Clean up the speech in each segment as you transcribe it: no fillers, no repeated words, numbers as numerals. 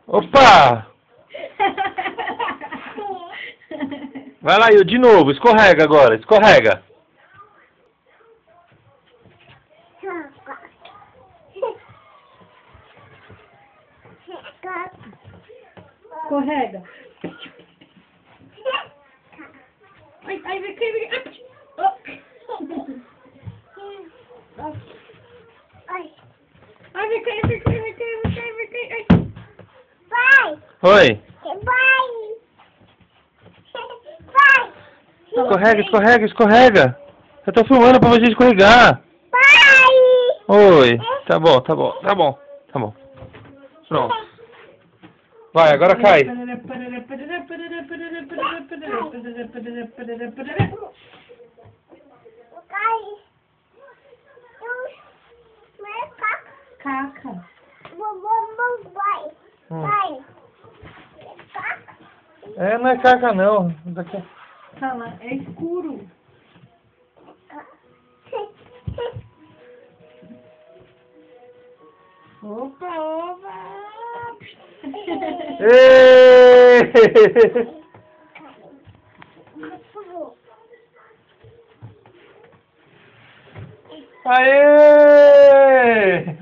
Opa! Vai lá, de novo, escorrega agora, escorrega. Escorrega. Ai, ai, vem cá, vem cá. Ai, vem cá, vem cá, vem cá, vem cá, vem cá. Vai! Oi. Vai! Vai! Escorrega, escorrega, escorrega. Eu tô filmando pra você escorregar. Vai! Oi. Tá bom, tá bom, tá bom, tá bom. Pronto. Vai, agora cai. Caca. Vai! Vai! É, não é caca não. Daqui. Fala, é escuro. Opa, opa. Êêêê! Aê!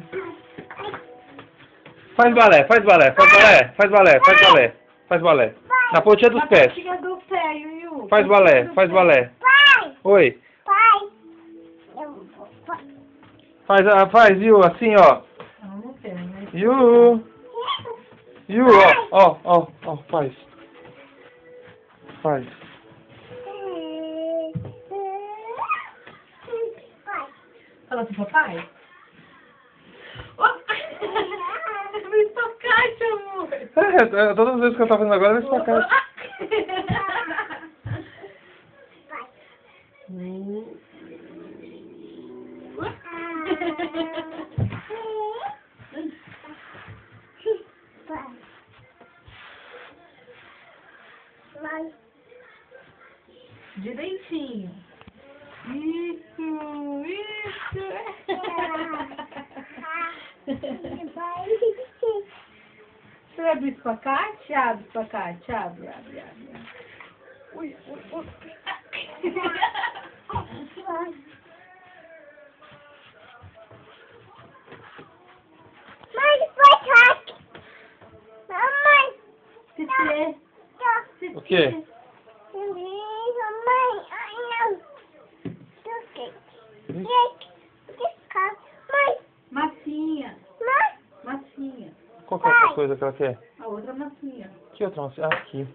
Faz balé, faz balé, faz balé, faz balé, faz balé, faz balé. Na pontinha dos pés. Na do pé, Yuyu. Faz balé, faz balé. Vai! Oi. Vai! Faz, Yu, assim, ó. Não quero, né? Yu, ó, faz. Faz. Fala assim, papai. Me espacate, amor. É, todas as vezes que eu tô fazendo agora, eu vou espacar. Direitinho. Isso, isso. Você vai abrir espacate? Abre espacate, abre. Ui. O quê? Massinha. Qual que é a outra coisa que ela quer? A outra massinha. Que outra? Ah, aqui.